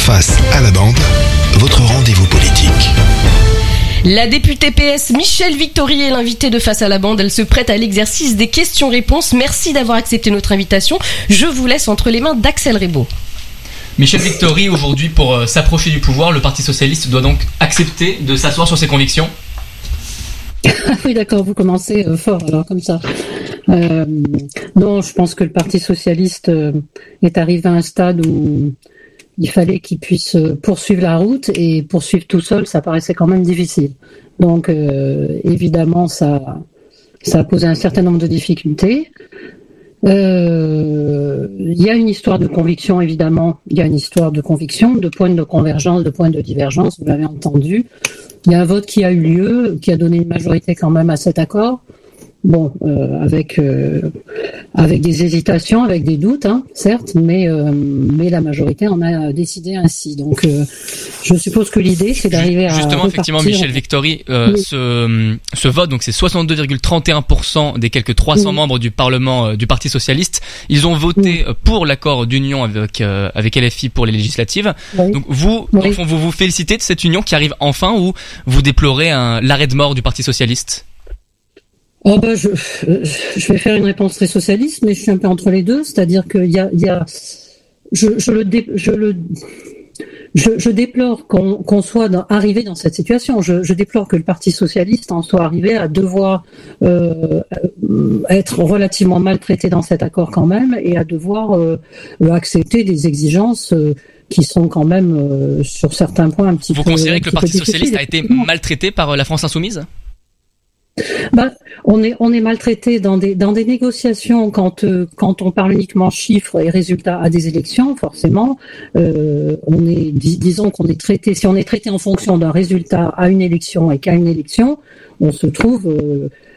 Face à la bande, votre rendez-vous politique. La députée PS Michèle Victory est l'invitée de Face à la bande. Elle se prête à l'exercice des questions-réponses. Merci d'avoir accepté notre invitation. Je vous laisse entre les mains d'Axel Rebaud. Michèle Victory, aujourd'hui, pour s'approcher du pouvoir, le Parti Socialiste doit donc accepter de s'asseoir sur ses convictions. Oui, d'accord, vous commencez fort, alors, comme ça. Non, je pense que le Parti Socialiste est arrivé à un stade où il fallait qu'il puisse poursuivre la route, et poursuivre tout seul, ça paraissait quand même difficile. Donc, évidemment, ça a posé un certain nombre de difficultés. Il y a une histoire de conviction, évidemment. Il y a une histoire de conviction, de points de convergence, de points de divergence, vous l'avez entendu. Il y a un vote qui a eu lieu, qui a donné une majorité quand même à cet accord. Bon, avec des hésitations, avec des doutes, hein, certes, mais la majorité en a décidé ainsi. Donc, je suppose que l'idée, c'est d'arriver à justement, effectivement, Michèle Victory, oui. ce vote, donc c'est 62,31% des quelques 300 membres du Parlement du Parti Socialiste. Ils ont voté pour l'accord d'union avec LFI pour les législatives. Oui. Donc vous vous félicitez de cette union qui arrive enfin, ou vous déplorez l'arrêt de mort du Parti Socialiste? Oh ben je vais faire une réponse très socialiste, mais je suis un peu entre les deux, c'est-à-dire qu'il y a je déplore qu'on soit arrivé dans cette situation. Je déplore que le Parti Socialiste en soit arrivé à devoir être relativement maltraité dans cet accord quand même, et à devoir accepter des exigences qui sont quand même sur certains points un petit peu. Vous considérez que le Parti Socialiste a été maltraité par la France Insoumise ? On est maltraité dans des négociations quand on parle uniquement chiffres et résultats à des élections. Forcément, disons qu'on est traité. Si on est traité en fonction d'un résultat à une élection et qu'à une élection, on se trouve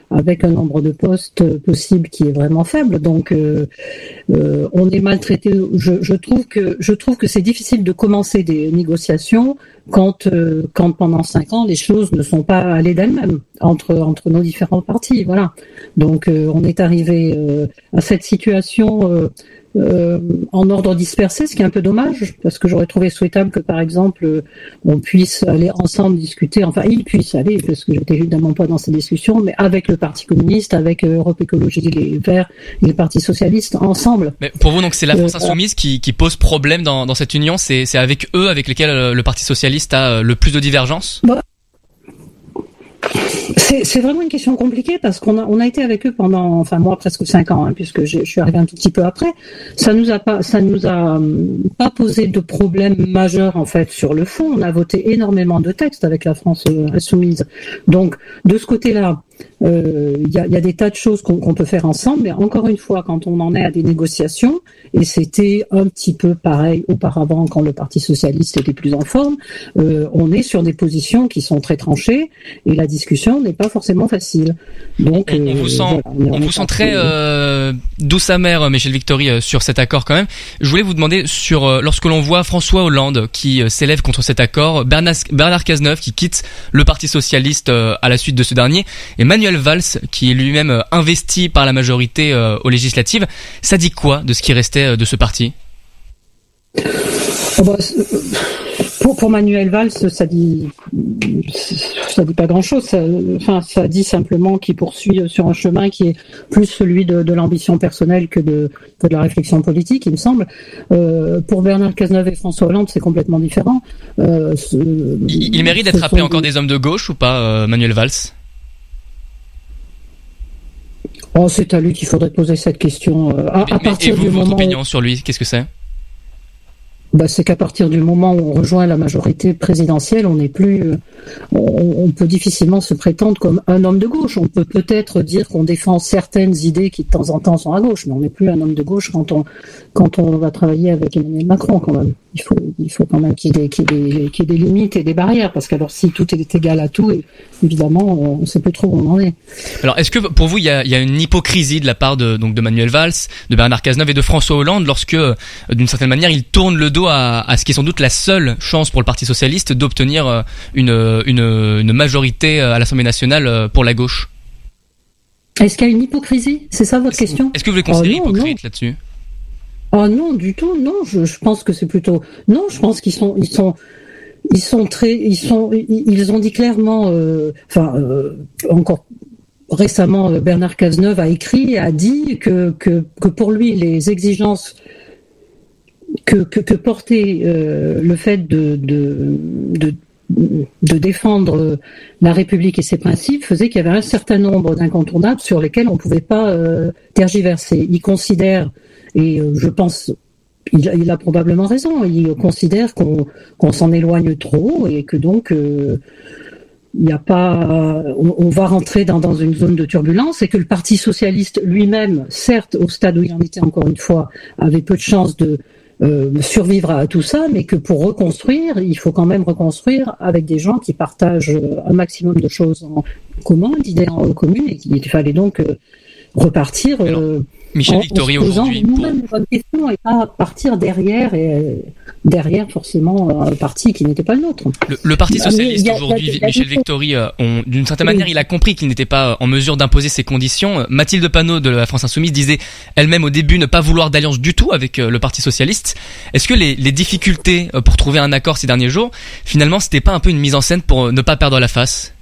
avec un nombre de postes possible qui est vraiment faible. Donc, on est maltraité. Je trouve que c'est difficile de commencer des négociations quand pendant 5 ans les choses ne sont pas allées d'elles-mêmes entre nos différents partis. Voilà. Donc, on est arrivé à cette situation en ordre dispersé, ce qui est un peu dommage, parce que j'aurais trouvé souhaitable que, par exemple, on puisse aller ensemble discuter, enfin, ils puissent aller, parce que j'étais évidemment pas dans ces discussions, mais avec le Parti communiste, avec Europe Écologie Les Verts et le Parti socialiste, ensemble. Mais pour vous, donc, c'est la France Insoumise qui pose problème dans cette union? C'est avec eux avec lesquels le Parti socialiste a le plus de divergences? C'est vraiment une question compliquée, parce qu'on a été avec eux pendant, enfin moi presque 5 ans, hein, puisque je suis arrivé un tout petit peu après. Ça nous a pas posé de problème majeur en fait sur le fond. On a voté énormément de textes avec la France Insoumise. Donc de ce côté-là, il y a des tas de choses qu'on peut faire ensemble, mais encore une fois, quand on en est à des négociations, et c'était un petit peu pareil auparavant quand le Parti socialiste était plus en forme, on est sur des positions qui sont très tranchées, et la discussion n'est pas forcément facile. Donc, on vous sent très douce amère, Michèle Victory, sur cet accord quand même. Je voulais vous demander sur lorsque l'on voit François Hollande qui s'élève contre cet accord, Bernard Cazeneuve qui quitte le Parti socialiste à la suite de ce dernier, et Manuel Valls qui est lui-même investi par la majorité aux législatives, ça dit quoi de ce qui restait de ce parti? Pour Manuel Valls, ça dit pas grand-chose. Ça dit simplement qu'il poursuit sur un chemin qui est plus celui de l'ambition personnelle que de la réflexion politique, il me semble. Pour Bernard Cazeneuve et François Hollande, c'est complètement différent. Il mérite d'attraper encore des hommes de gauche ou pas, Manuel Valls? Oh, c'est à lui qu'il faudrait poser cette question. Et vous, votre opinion sur lui, qu'est-ce que c'est? C'est qu'à partir du moment où on rejoint la majorité présidentielle, on n'est plus, on peut difficilement se prétendre comme un homme de gauche. On peut peut-être dire qu'on défend certaines idées qui de temps en temps sont à gauche, mais on n'est plus un homme de gauche quand on va travailler avec Emmanuel Macron quand même. Il faut quand même qu'il y ait des limites et des barrières, parce qu'alors si tout est égal à tout, évidemment, on ne sait plus trop où on en est. Alors, est-ce que pour vous, il y a une hypocrisie de la part de Manuel Valls, de Bernard Cazeneuve et de François Hollande lorsque, d'une certaine manière, ils tournent le dos à ce qui est sans doute la seule chance pour le Parti socialiste d'obtenir une majorité à l'Assemblée nationale pour la gauche? Est-ce qu'il y a une hypocrisie? C'est ça votre question? Est-ce que vous les considérez hypocrites là-dessus? Ah non, du tout. Non, je pense que c'est plutôt. Non, je pense qu'ils ont dit clairement. Encore récemment, Bernard Cazeneuve a écrit et a dit que pour lui les exigences que portait le fait de défendre la République et ses principes faisait qu'il y avait un certain nombre d'incontournables sur lesquels on ne pouvait pas tergiverser. Il considère, et je pense, il a probablement raison, il considère qu'on s'en éloigne trop et que donc il n'y a pas, on va rentrer dans une zone de turbulence et que le Parti socialiste lui-même, certes au stade où il en était encore une fois, avait peu de chances de survivre à tout ça, mais que pour reconstruire, il faut quand même reconstruire avec des gens qui partagent un maximum de choses en commun, d'idées en commun, et qu'il fallait donc repartir. Michel Victory aujourd'hui. Nous-mêmes les bonnes questions et pas partir derrière forcément un parti qui n'était pas le nôtre. Le Parti socialiste aujourd'hui, Michel Victory, d'une certaine manière, il a compris qu'il n'était pas en mesure d'imposer ses conditions. Mathilde Panot de la France Insoumise disait elle-même au début ne pas vouloir d'alliance du tout avec le Parti socialiste. Est-ce que les difficultés pour trouver un accord ces derniers jours, finalement, c'était pas un peu une mise en scène pour ne pas perdre la face?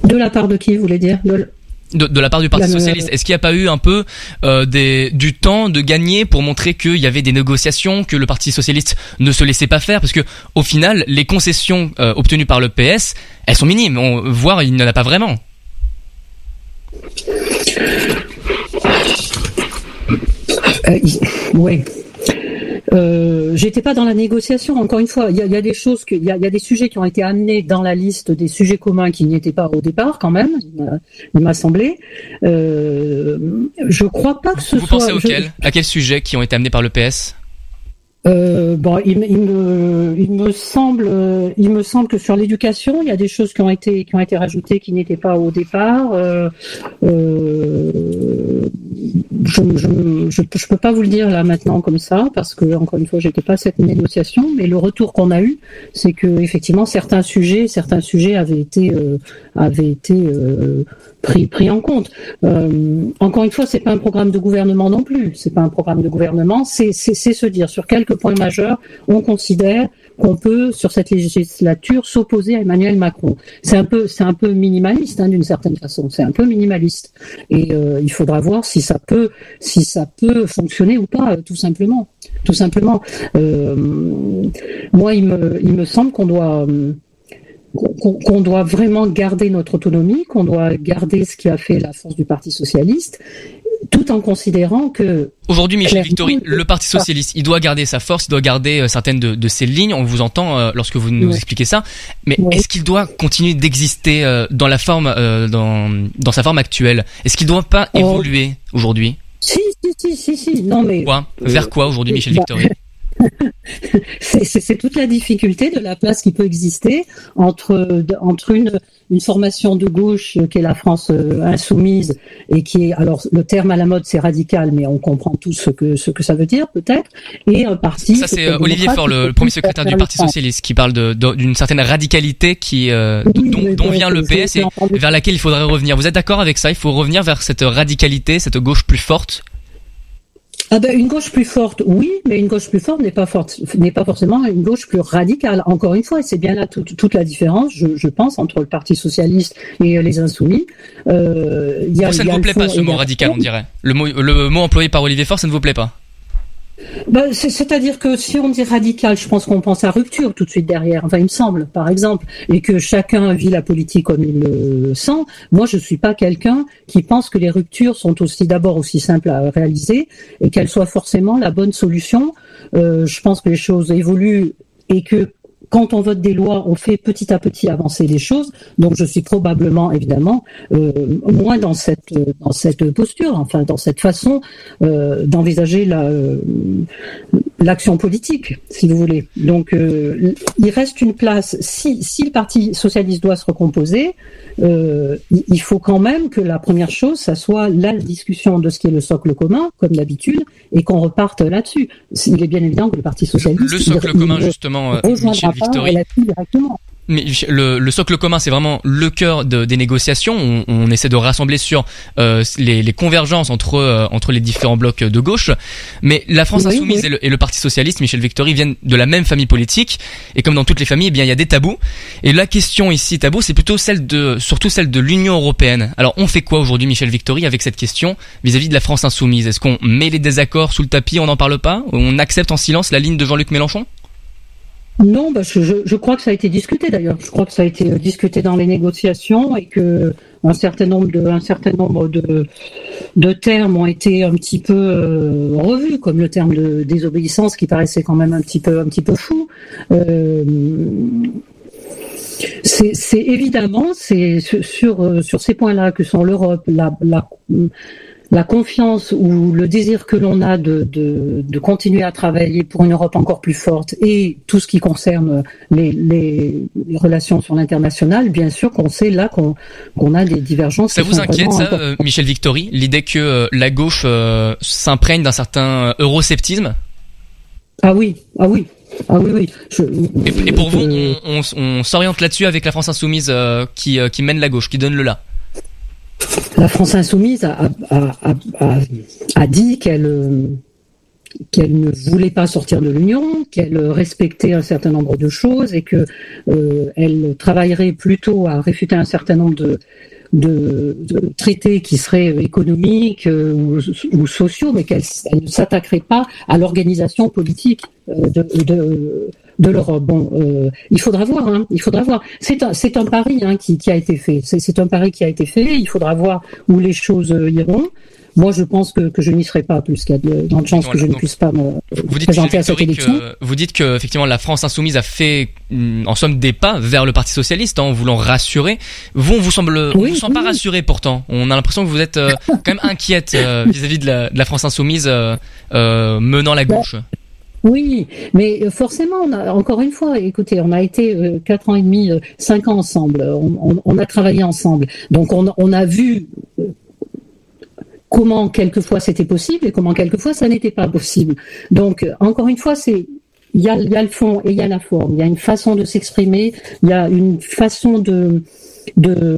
De la part de qui, vous voulez dire? De la part du Parti socialiste, est-ce qu'il n'y a pas eu un peu du temps de gagner pour montrer qu'il y avait des négociations, que le Parti socialiste ne se laissait pas faire, parce que au final, les concessions obtenues par le PS, elles sont minimes, voire il n'y en a pas vraiment. Oui. J'étais pas dans la négociation. Encore une fois, il y a des choses il y a des sujets qui ont été amenés dans la liste des sujets communs qui n'y étaient pas au départ, quand même. Il m'a semblé. Je crois pas que ce soit. Vous pensez à quels sujets qui ont été amenés par le PS? Il me semble que sur l'éducation, il y a des choses qui ont été rajoutées qui n'étaient pas au départ. Je peux pas vous le dire là maintenant comme ça parce que encore une fois, j'étais pas à cette négociation, mais le retour qu'on a eu, c'est que effectivement certains sujets avaient été pris en compte. Encore une fois, c'est pas un programme de gouvernement non plus. C'est pas un programme de gouvernement. C'est se dire sur quelques points majeurs, on considère qu'on peut sur cette législature s'opposer à Emmanuel Macron. C'est un peu minimaliste d'une certaine façon. C'est un peu minimaliste. Et il faudra voir si ça peut fonctionner ou pas, tout simplement. Moi, il me semble qu'on doit vraiment garder notre autonomie, qu'on doit garder ce qui a fait la force du Parti socialiste, tout en considérant que... Aujourd'hui, Michel Victory, le Parti socialiste, il doit garder sa force, il doit garder certaines de ses lignes, on vous entend lorsque vous nous expliquez ça, mais est-ce qu'il doit continuer d'exister dans la forme, dans sa forme actuelle? Est-ce qu'il ne doit pas évoluer aujourd'hui? Si. Non, mais... Vers quoi aujourd'hui, Michel Victory? C'est toute la difficulté de la place qui peut exister entre une formation de gauche qui est la France insoumise et qui est, alors le terme à la mode c'est radical, mais on comprend tous ce que ça veut dire peut-être, et un parti. Ça c'est Olivier Faure, le premier secrétaire du Parti socialiste, qui parle d'une certaine radicalité dont vient le PS et vers laquelle il faudrait revenir. Vous êtes d'accord avec ça? Il faut revenir vers cette radicalité, cette gauche plus forte? Une gauche plus forte, oui, mais une gauche plus forte n'est pas forcément une gauche plus radicale. Encore une fois, et c'est bien là toute la différence, je pense, entre le Parti socialiste et les Insoumis. Ça ne vous plaît pas ce mot radical, on dirait. Le mot employé par Olivier Faure, ça ne vous plaît pas? C'est-à-dire que si on dit radical, je pense qu'on pense à rupture tout de suite derrière. Enfin, il me semble, par exemple, et que chacun vit la politique comme il le sent. Moi, je suis pas quelqu'un qui pense que les ruptures sont d'abord aussi simples à réaliser et qu'elles soient forcément la bonne solution. Je pense que les choses évoluent et que quand on vote des lois, on fait petit à petit avancer les choses. Donc, je suis probablement, évidemment, moins dans cette posture, enfin, dans cette façon d'envisager l'action politique, si vous voulez. Donc, il reste une place. Si le Parti socialiste doit se recomposer, il faut quand même que la première chose, ça soit la discussion de ce qui est le socle commun, comme d'habitude, et qu'on reparte là-dessus. Il est bien évident que le Parti socialiste... Le socle commun, justement, Michel Victory. Mais le socle commun, c'est vraiment le cœur des négociations. On essaie de rassembler sur les convergences entre les différents blocs de gauche. Mais la France insoumise et le Parti socialiste, Michel Victory, viennent de la même famille politique. Et comme dans toutes les familles, eh bien il y a des tabous. Et la question ici, tabou, c'est plutôt surtout celle de l'Union européenne. Alors on fait quoi aujourd'hui, Michel Victory, avec cette question vis-à-vis de la France insoumise? Est-ce qu'on met les désaccords sous le tapis, on n'en parle pas? On accepte en silence la ligne de Jean-Luc Mélenchon? Non, je crois que ça a été discuté d'ailleurs. Je crois que ça a été discuté dans les négociations et que un certain nombre de termes ont été un petit peu revus, comme le terme de désobéissance qui paraissait quand même un petit peu fou. C'est évidemment sur ces points-là que sont l'Europe, la confiance ou le désir que l'on a de continuer à travailler pour une Europe encore plus forte et tout ce qui concerne les relations sur l'international, bien sûr qu'on sait là qu'on a des divergences. Ça vous inquiète, ça, Michel Victory, l'idée que la gauche s'imprègne d'un certain eurosceptisme? Ah oui. Et pour vous, on s'oriente là-dessus avec la France insoumise qui mène la gauche, qui donne le là? La France insoumise a dit qu'elle ne voulait pas sortir de l'Union, qu'elle respectait un certain nombre de choses et que elle travaillerait plutôt à réfuter un certain nombre de traités qui seraient économiques ou sociaux, mais qu'elle ne s'attaquerait pas à l'organisation politique de l'Europe. Bon, il faudra voir. C'est un pari qui a été fait. C'est un pari qui a été fait. Il faudra voir où les choses iront. Moi, je pense que je n'y serai pas, plus qu'il y a de grandes chances que je ne puisse pas me présenter à cette élection. Vous dites que effectivement la France insoumise a fait en somme des pas vers le Parti socialiste en voulant rassurer. Vous, on vous semble pas rassuré pourtant. On a l'impression que vous êtes quand même inquiète vis-à-vis de la France insoumise menant la gauche. Oui, mais forcément, encore une fois, écoutez, on a été 4 ans et demi, 5 ans ensemble. On a travaillé ensemble. Donc on a vu comment quelquefois c'était possible et comment quelquefois ça n'était pas possible. Donc encore une fois, il y a le fond et il y a la forme. Il y a une façon de s'exprimer, il y a une façon de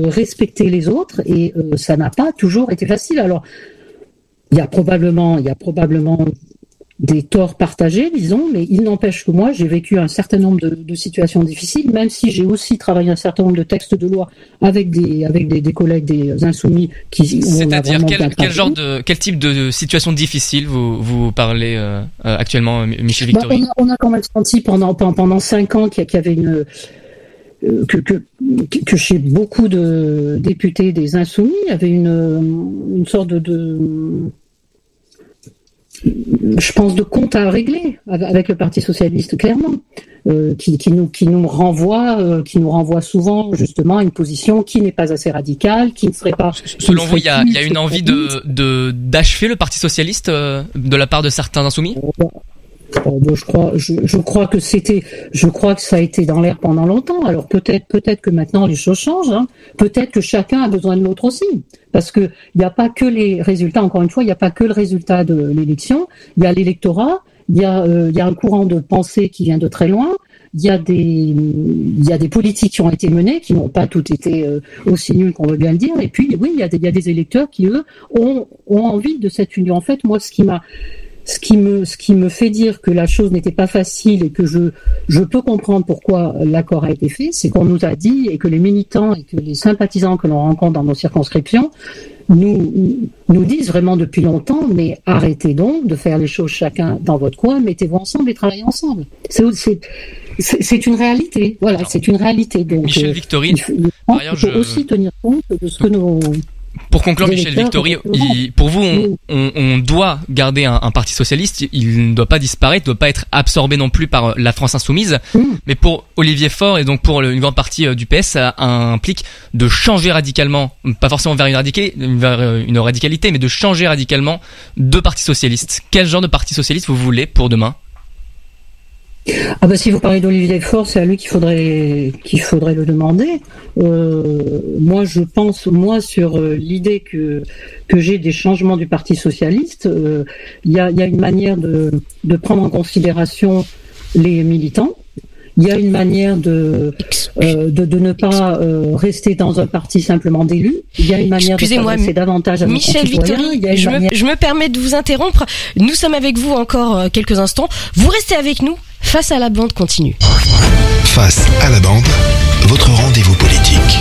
respecter les autres et ça n'a pas toujours été facile. Alors il y a probablement des torts partagés, disons, mais il n'empêche que moi, j'ai vécu un certain nombre de situations difficiles, même si j'ai aussi travaillé un certain nombre de textes de loi avec des collègues des insoumis qui. C'est-à-dire quel type de situation difficile vous parlez actuellement, Michel Victory? On a quand même senti pendant 5 ans qu'il y avait une que chez beaucoup de députés des insoumis, il y avait une sorte je pense de compte à régler avec le Parti socialiste, clairement, qui nous renvoie souvent justement à une position qui n'est pas assez radicale, qui ne serait pas. Selon vous, il y a une envie d'achever le Parti socialiste de la part de certains insoumis? Je crois que ça a été dans l'air pendant longtemps. Alors peut-être que maintenant les choses changent. Peut-être que chacun a besoin de l'autre aussi, parce que il n'y a pas que les résultats. Encore une fois, il n'y a pas que le résultat de l'élection. Il y a l'électorat. Il y a un courant de pensée qui vient de très loin. Il y a des politiques qui ont été menées, qui n'ont pas toutes été aussi nulles qu'on veut bien le dire. Et puis oui, il y a des électeurs qui eux ont envie de cette union. En fait, moi, ce qui me fait dire que la chose n'était pas facile et que je peux comprendre pourquoi l'accord a été fait, c'est qu'on nous a dit, et que les militants et que les sympathisants que l'on rencontre dans nos circonscriptions nous disent vraiment depuis longtemps, mais arrêtez donc de faire les choses chacun dans votre coin, mettez-vous ensemble et travaillez ensemble. C'est une réalité. Voilà, c'est une réalité. Donc, Michel Victory, il faut aussi tenir compte de ce que nos... Pour conclure, Michel Victory, pour vous, on doit garder un parti socialiste. Il ne doit pas disparaître, ne doit pas être absorbé non plus par la France insoumise. Mais pour Olivier Faure et donc pour une grande partie du PS, ça implique de changer radicalement, pas forcément vers une radicalité, mais de changer radicalement de parti socialiste. Quel genre de parti socialiste vous voulez pour demain? Si vous parlez d'Olivier Faure, c'est à lui qu'il faudrait le demander. Moi, je pense, sur l'idée que j'ai des changements du Parti socialiste, il y a une manière de prendre en considération les militants. il y a une manière de ne pas rester dans un parti simplement d'élu. Il y a une manière de s'adresser davantage à nos Michel concitoyens. Victory, je me permets de vous interrompre. Nous sommes avec vous encore quelques instants. Vous restez avec nous. Face à la bande continue. Face à la bande, votre rendez-vous politique.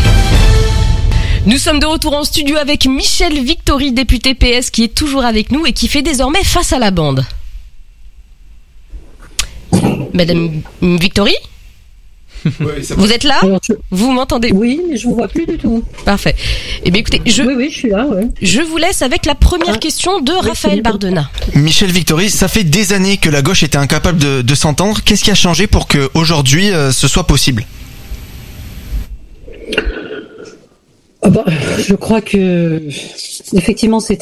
Nous sommes de retour en studio avec Michel Victory, député PS, qui est toujours avec nous et qui fait désormais face à la bande. Madame Victory ? Vous êtes là ? Vous m'entendez ? Oui, mais je vous vois plus du tout. Parfait. Eh bien, écoutez, oui, je suis là. Ouais. Je vous laisse avec la première question de Raphaël Bardena. Michel Victory, ça fait des années que la gauche était incapable de s'entendre. Qu'est-ce qui a changé pour que aujourd'hui ce soit possible ? Je crois que effectivement c'est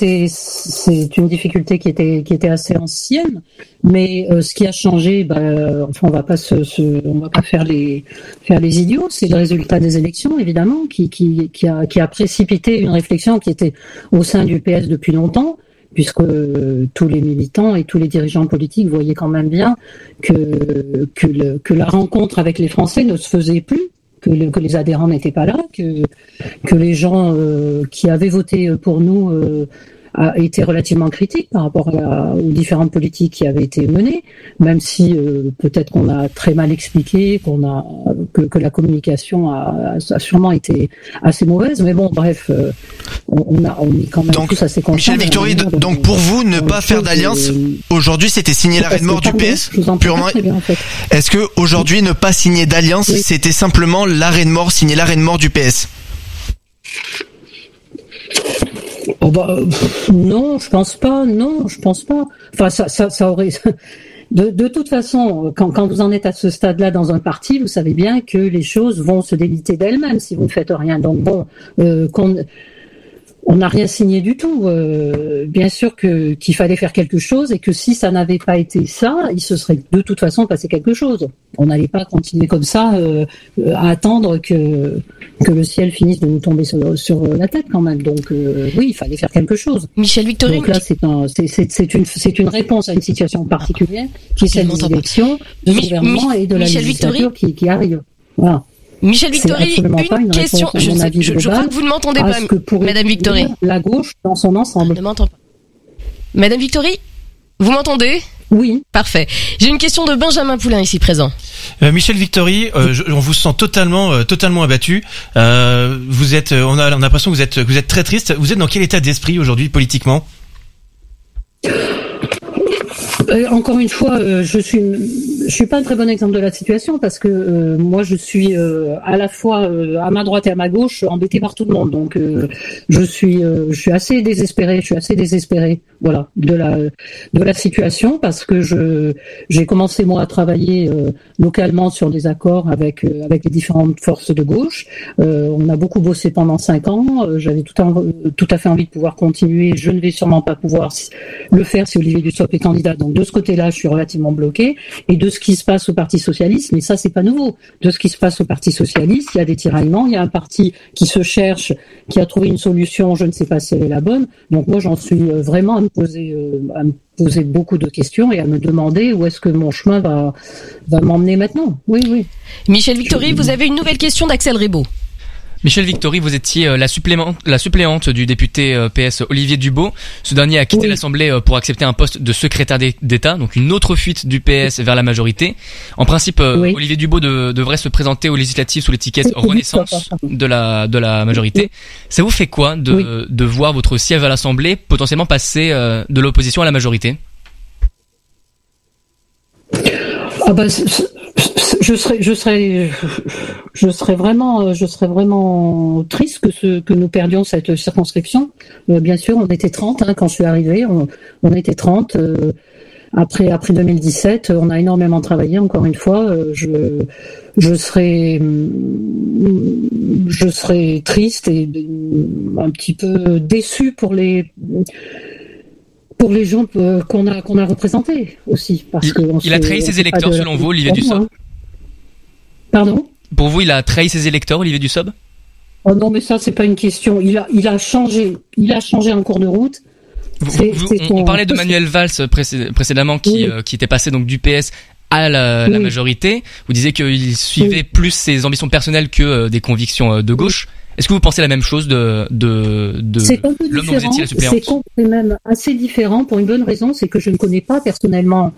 une difficulté qui était assez ancienne, mais ce qui a changé, on va pas faire les idiots. C'est le résultat des élections évidemment qui a précipité une réflexion qui était au sein du PS depuis longtemps, puisque tous les militants et tous les dirigeants politiques voyaient quand même bien que la rencontre avec les Français ne se faisait plus. Que les adhérents n'étaient pas là, que les gens qui avaient voté pour nous étaient relativement critiques par rapport aux différentes politiques qui avaient été menées, même si peut-être qu'on a très mal expliqué, que la communication a sûrement été assez mauvaise, mais bon, bref, on est quand même tous assez conscients. Michel Victory, donc pour vous, ne pas faire d'alliance, aujourd'hui c'était signer l'arrêt de mort du PS purement. Bien, en fait. Est-ce que aujourd'hui ne pas signer d'alliance, c'était simplement signer l'arrêt de mort du PS? Non, je pense pas. Enfin, ça aurait. De toute façon, quand vous en êtes à ce stade-là dans un parti, vous savez bien que les choses vont se déliter d'elles-mêmes si vous ne faites rien. Donc bon, on n'a rien signé du tout. Bien sûr qu'il fallait faire quelque chose et que si ça n'avait pas été ça, il se serait de toute façon passé quelque chose. On n'allait pas continuer comme ça à attendre que le ciel finisse de nous tomber sur la tête quand même. Donc oui, il fallait faire quelque chose. Michel Victory. Donc là, c'est une réponse à une situation particulière qui est celle des élections, du gouvernement et de la législature qui arrive. Voilà. Michel Victory, une question. Je crois que vous ne m'entendez pas, Madame Victory. La gauche dans son ensemble. Ne m'entend pas. Madame Victory, vous m'entendez ? Oui. Parfait. J'ai une question de Benjamin Poulain ici présent. Michel Victory, on vous sent totalement abattu. On a l'impression que vous êtes très triste. Vous êtes dans quel état d'esprit aujourd'hui politiquement ? Encore une fois, je suis pas un très bon exemple de la situation parce que moi je suis à la fois à ma droite et à ma gauche embêté par tout le monde. Donc je suis assez désespéré. Voilà, de la situation parce que j'ai commencé moi à travailler localement sur des accords avec les différentes forces de gauche. On a beaucoup bossé pendant 5 ans. J'avais tout à fait envie de pouvoir continuer. Je ne vais sûrement pas pouvoir le faire si Olivier Dussopt est candidat. Donc de ce côté-là, je suis relativement bloqué. Et de ce qui se passe au Parti socialiste, mais ça c'est pas nouveau. De ce qui se passe au Parti socialiste, il y a des tiraillements, il y a un parti qui se cherche, qui a trouvé une solution, je ne sais pas si elle est la bonne. Donc moi j'en suis vraiment à me poser beaucoup de questions et à me demander où est-ce que mon chemin va m'emmener maintenant. Oui. Michel Victory, vous avez une nouvelle question d'Axel Rebaud. Michel Victory, vous étiez la suppléante du député PS Olivier Dubost. Ce dernier a quitté l'Assemblée pour accepter un poste de secrétaire d'État, donc une autre fuite du PS vers la majorité. En principe, Olivier Dubost devrait se présenter aux législatives sous l'étiquette Renaissance de la majorité. Ça vous fait quoi de voir votre siège à l'Assemblée potentiellement passer de l'opposition à la majorité ? Je serais vraiment triste que nous perdions cette circonscription. Bien sûr, on était 30 quand je suis arrivée. On était 30. Après 2017, on a énormément travaillé. Encore une fois, je serais triste et un petit peu déçu pour les gens qu'on a représentés aussi. Parce il a trahi ses électeurs selon vous, Olivier Dussopt ? Pardon ? Pour vous, il a trahi ses électeurs, Olivier Dussopt ? Oh non, mais ça, c'est pas une question. Il a changé en cours de route. On parlait de Manuel Valls précédemment qui était passé donc du PS à la majorité. Vous disiez qu'il suivait plus ses ambitions personnelles que des convictions de gauche. Est-ce que vous pensez la même chose de l'homme dont vous étiez la suppléante? C'est même assez différent pour une bonne raison, c'est que je ne connais pas personnellement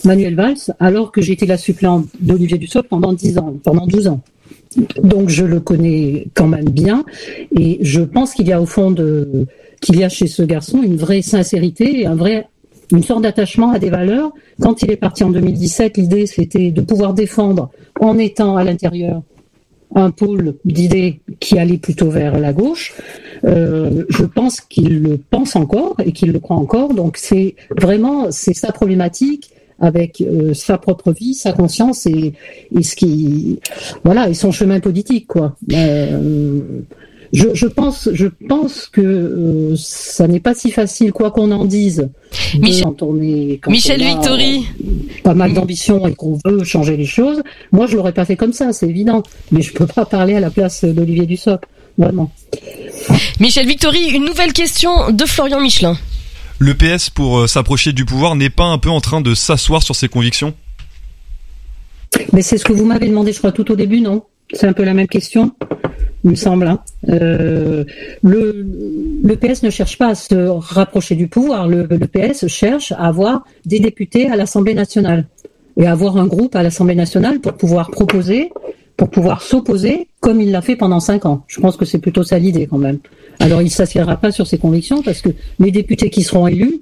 Manuel Valls, alors que j'ai été la suppléante d'Olivier Dussopt pendant 12 ans. Donc je le connais quand même bien, et je pense qu'il y a chez ce garçon une vraie sincérité et une sorte d'attachement à des valeurs. Quand il est parti en 2017, l'idée c'était de pouvoir défendre, en étant à l'intérieur, un pôle d'idées qui allait plutôt vers la gauche. Je pense qu'il le pense encore et qu'il le croit encore. Donc c'est sa problématique avec sa propre vie, sa conscience et son chemin politique, quoi. Je pense que ça n'est pas si facile, quoi qu'on en dise. Michel Victory, pas mal d'ambition et qu'on veut changer les choses. Moi, je l'aurais pas fait comme ça, c'est évident. Mais je peux pas parler à la place d'Olivier Dussopt, vraiment. Michel Victory, une nouvelle question de Florian Michelin. Le PS, pour s'approcher du pouvoir, n'est pas un peu en train de s'asseoir sur ses convictions? Mais c'est ce que vous m'avez demandé, je crois, tout au début, non? C'est un peu la même question, il me semble. Hein. Le PS ne cherche pas à se rapprocher du pouvoir. Le PS cherche à avoir des députés à l'Assemblée nationale et à avoir un groupe à l'Assemblée nationale pour pouvoir proposer, pour pouvoir s'opposer, comme il l'a fait pendant 5 ans. Je pense que c'est plutôt ça l'idée quand même. Alors il ne s'assiera pas sur ses convictions parce que les députés qui seront élus,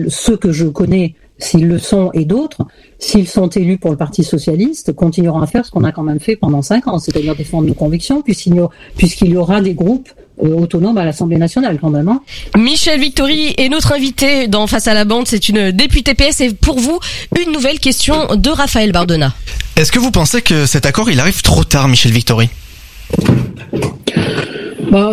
ceux que je connais, s'ils le sont et d'autres, s'ils sont élus pour le Parti Socialiste, continueront à faire ce qu'on a quand même fait pendant 5 ans, c'est-à-dire défendre nos convictions, puisqu'il y aura des groupes autonomes à l'Assemblée nationale quand même. Hein. Michel Victory est notre invité dans Face à la bande, c'est une députée PS, et pour vous, une nouvelle question de Raphaël Bardona. Est-ce que vous pensez que cet accord, il arrive trop tard, Michel Victory?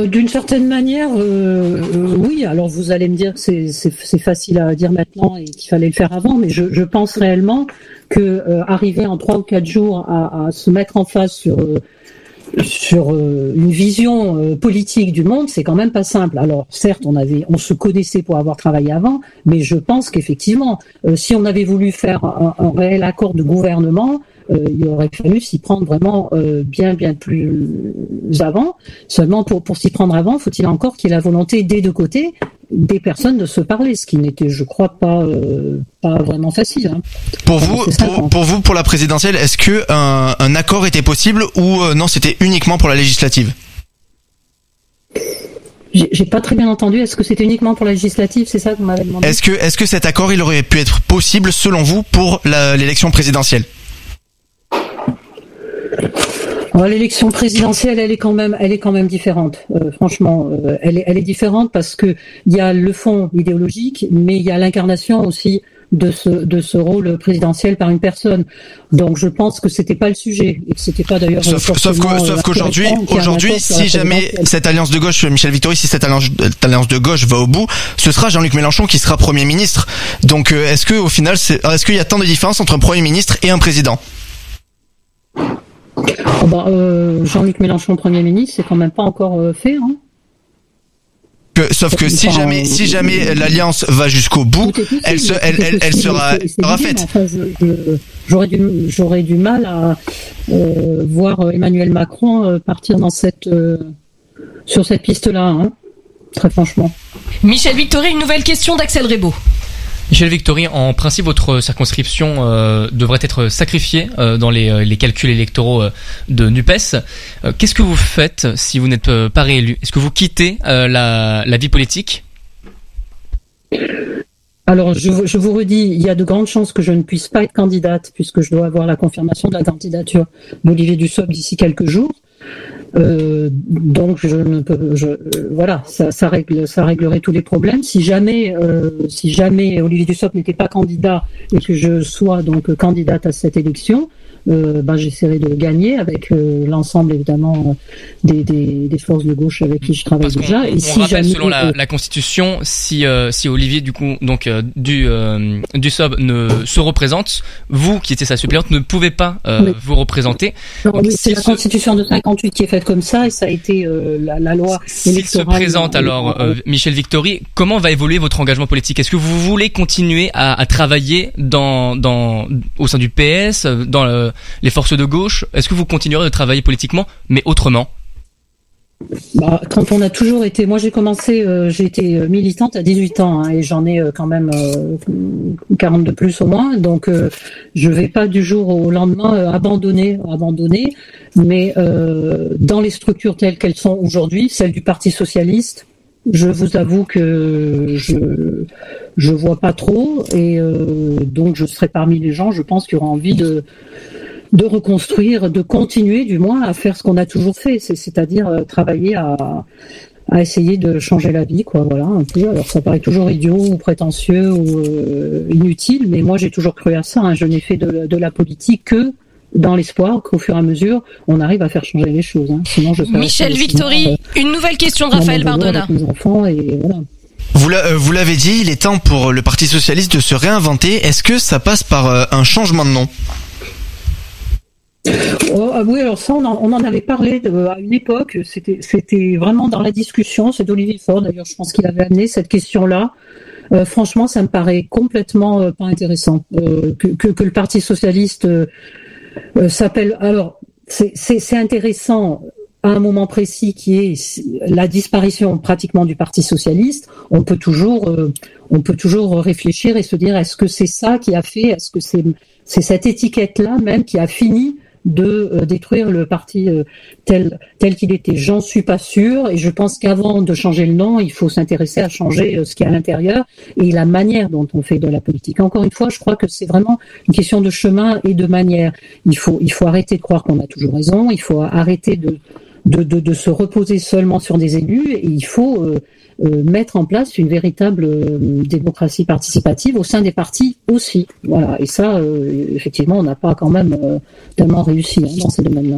D'une certaine manière, oui. Alors vous allez me dire que c'est facile à dire maintenant et qu'il fallait le faire avant, mais je pense réellement que arriver en 3 ou 4 jours à se mettre en face sur une vision politique du monde, c'est quand même pas simple. Alors certes, on se connaissait pour avoir travaillé avant, mais je pense qu'effectivement, si on avait voulu faire un réel accord de gouvernement, il aurait fallu s'y prendre vraiment bien plus avant. Seulement pour s'y prendre avant, faut-il encore qu'il y ait la volonté des deux côtés des personnes de se parler, ce qui n'était, je crois, pas vraiment facile. Hein. Pour la présidentielle, est-ce que un accord était possible ou non, c'était uniquement pour la législative? J'ai pas très bien entendu. Est-ce que c'était uniquement pour la législative? C'est ça que vous m'avez demandé. Est-ce que cet accord, il aurait pu être possible selon vous pour l'élection présidentielle? L'élection présidentielle, elle est quand même différente. Franchement, elle est différente parce que il y a le fond idéologique, mais il y a l'incarnation aussi de ce rôle présidentiel par une personne. Donc, je pense que c'était pas le sujet et que c'était pas d'ailleurs. Sauf qu'aujourd'hui, si jamais cette alliance de gauche, Michel Victory, si cette alliance de gauche va au bout, ce sera Jean-Luc Mélenchon qui sera Premier ministre. Donc, est-ce que au final, est-ce qu'il y a tant de différence entre un Premier ministre et un président? Jean-Luc Mélenchon Premier ministre, c'est quand même pas encore fait. Hein. Sauf que si jamais l'alliance va jusqu'au bout, elle sera faite. Enfin, j'aurais du mal à voir Emmanuel Macron partir sur cette piste-là, hein, très franchement. Michel Victory, une nouvelle question d'Axel Rebaud. Michel Victory, en principe, votre circonscription devrait être sacrifiée dans les calculs électoraux de NUPES. Qu'est-ce que vous faites si vous n'êtes pas réélu? Est-ce que vous quittez la vie politique? Alors, je vous redis, il y a de grandes chances que je ne puisse pas être candidate, puisque je dois avoir la confirmation de la candidature d'Olivier Dussopt d'ici quelques jours. Donc voilà, ça réglerait tous les problèmes. Si jamais Olivier Dussopt n'était pas candidat et que je sois donc candidate à cette élection, j'essaierai de gagner avec l'ensemble évidemment des forces de gauche avec qui je travaille déjà. Et si rappelle, jamais, selon la Constitution, si Olivier du Dussopt ne se représente, vous qui étiez sa suppléante ne pouvez pas vous représenter. Non, c'est la Constitution de 58 qui est faite comme ça et ça a été la loi électorale. S'il se présente alors Michel Victory, comment va évoluer votre engagement politique? Est-ce que vous voulez continuer à travailler au sein du PS, dans les forces de gauche? Est-ce que vous continuerez de travailler politiquement, mais autrement? Quand on a toujours été, moi j'ai été militante à 18 ans et j'en ai quand même 40 de plus au moins, donc je vais pas du jour au lendemain abandonner, mais dans les structures telles qu'elles sont aujourd'hui, celles du Parti socialiste, je vous avoue que je vois pas trop et donc je serai parmi les gens, je pense, qui auront envie de reconstruire, de continuer du moins à faire ce qu'on a toujours fait, c'est-à-dire travailler à essayer de changer la vie, quoi, voilà, un peu. Alors ça paraît toujours idiot ou prétentieux ou inutile, mais moi j'ai toujours cru à ça, hein. Je n'ai fait de la politique que dans l'espoir qu'au fur et à mesure on arrive à faire changer les choses, hein. Sinon je Michel Victory, une nouvelle question de Raphaël Bardona. Avec mes enfants et voilà. Vous l'avez dit, il est temps pour le Parti socialiste de se réinventer. Est-ce que ça passe par un changement de nom? Oui, alors ça, on en avait parlé à une époque. C'était vraiment dans la discussion. C'est d'Olivier Faure, d'ailleurs, je pense qu'il avait amené cette question-là. Franchement, ça me paraît complètement pas intéressant que le Parti socialiste s'appelle. Alors, c'est intéressant à un moment précis qui est la disparition pratiquement du Parti socialiste. On peut toujours réfléchir et se dire est-ce que c'est ça qui a fait, est-ce que c'est cette étiquette-là même qui a fini de détruire le parti tel qu'il était. J'en suis pas sûre et je pense qu'avant de changer le nom, il faut s'intéresser à changer ce qu'il y a à l'intérieur et la manière dont on fait de la politique. Encore une fois, je crois que c'est vraiment une question de chemin et de manière. Il faut arrêter de croire qu'on a toujours raison, il faut arrêter de se reposer seulement sur des élus et il faut mettre en place une véritable démocratie participative au sein des partis aussi. Voilà. Et ça, effectivement, on n'a pas quand même tellement réussi dans ces domaines-là.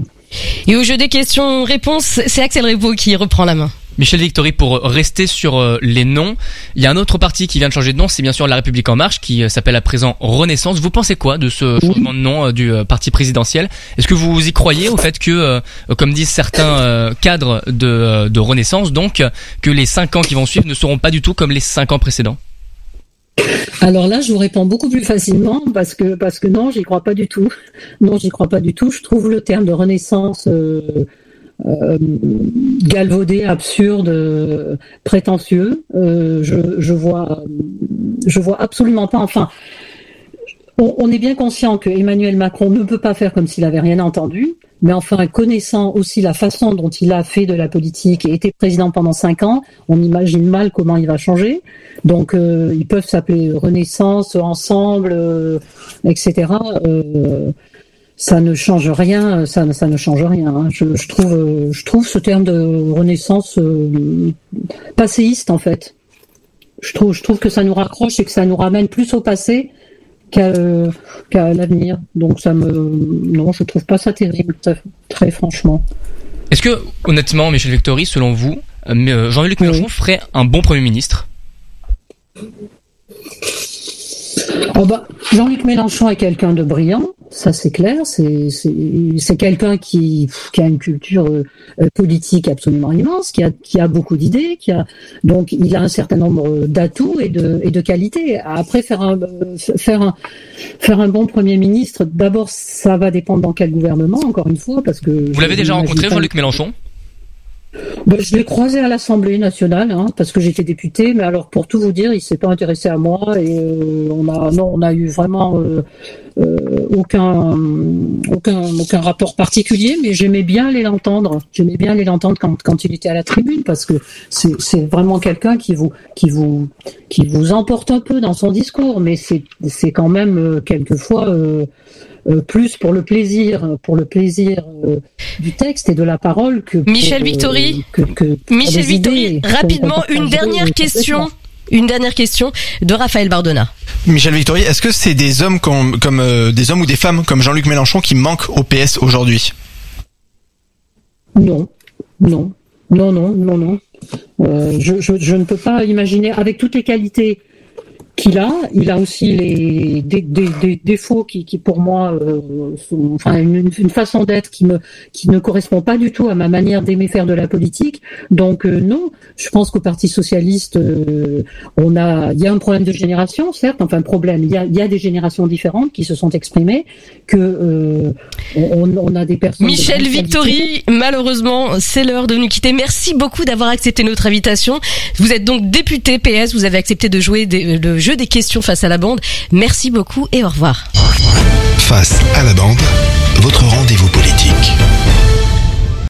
Et au jeu des questions-réponses, c'est Axel Rebaud qui reprend la main. Michel Victory, pour rester sur les noms, il y a un autre parti qui vient de changer de nom, c'est bien sûr La République En Marche, qui s'appelle à présent Renaissance. Vous pensez quoi de ce changement de nom du parti présidentiel? Est-ce que vous y croyez au fait que, comme disent certains cadres de Renaissance, donc, que les 5 ans qui vont suivre ne seront pas du tout comme les 5 ans précédents? Alors là, je vous réponds beaucoup plus facilement parce que non, j'y crois pas du tout. Non, j'y crois pas du tout. Je trouve le terme de Renaissance galvaudé, absurde, prétentieux. Je vois absolument pas. Enfin, on est bien conscient que Emmanuel Macron ne peut pas faire comme s'il avait rien entendu. Mais enfin, connaissant aussi la façon dont il a fait de la politique et été président pendant 5 ans, on imagine mal comment il va changer. Donc, ils peuvent s'appeler Renaissance, Ensemble, etc. Ça ne change rien. Ça ne change rien. Hein. Je trouve ce terme de Renaissance passéiste en fait. Je trouve que ça nous raccroche et que ça nous ramène plus au passé qu'à l'avenir. Donc non, je trouve pas ça terrible, très franchement. Est-ce que, honnêtement, Michel Victory, selon vous, Jean-Luc Mélenchon ferait un bon Premier ministre? Jean-Luc Mélenchon est quelqu'un de brillant, ça c'est clair. C'est quelqu'un qui a une culture politique absolument immense, qui a beaucoup d'idées, donc il a un certain nombre d'atouts et de qualités. Après, faire un bon Premier ministre, d'abord ça va dépendre dans quel gouvernement, encore une fois, parce que vous l'avez déjà rencontré, Jean-Luc Mélenchon? Je l'ai croisé à l'Assemblée nationale, parce que j'étais député, mais alors pour tout vous dire, il s'est pas intéressé à moi et on a eu vraiment aucun rapport particulier, mais j'aimais bien aller l'entendre. J'aimais bien aller l'entendre quand il était à la tribune, parce que c'est vraiment quelqu'un qui vous emporte un peu dans son discours, mais c'est quand même quelquefois plus pour le plaisir du texte et de la parole que Michel Victory. Michel Victory, rapidement, une dernière question. Une dernière question de Raphaël Bardona. Michel Victory, est-ce que c'est des hommes comme des hommes ou des femmes comme Jean-Luc Mélenchon qui manquent au PS aujourd'hui? Non. Je ne peux pas imaginer, avec toutes les qualités qu'il a, il a aussi des défauts qui pour moi sont, enfin une façon d'être qui ne correspond pas du tout à ma manière d'aimer faire de la politique. Donc non, je pense qu'au Parti socialiste il y a un problème de génération, certes, enfin problème, il y a des générations différentes qui se sont exprimées, que on a des personnes. Michel Victory, malheureusement, c'est l'heure de nous quitter. Merci beaucoup d'avoir accepté notre invitation. Vous êtes donc député PS, vous avez accepté de jouer le jeu des questions face à la bande. Merci beaucoup et au revoir. Face